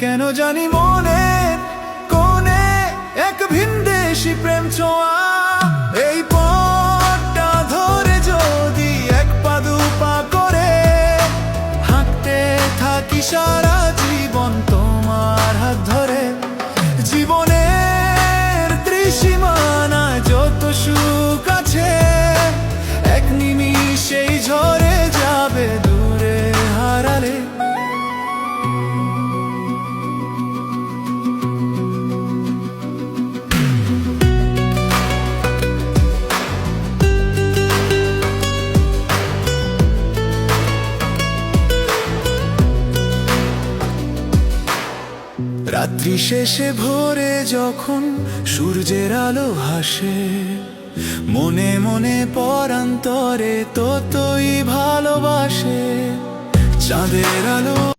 কেন জানি মনের কোণে এক ভিনদেশি প্রেম ছোঁয়া। এই পথটা ধরে যদি এক পা দু পা করে হাঁটতে থাকি সারা জীবন তোমার হাত ধরে, জীবনের ত্রিসীমানায় যত সুখ আছে এক নিমিষেই ঝরে যাবে দূরে হারালে। রাত্রি শেষে ভোরে যখন সূর্যের আলো হাসে, মনে মনে পরান্তরে ততই ভালোবাসে। চাঁদের আলো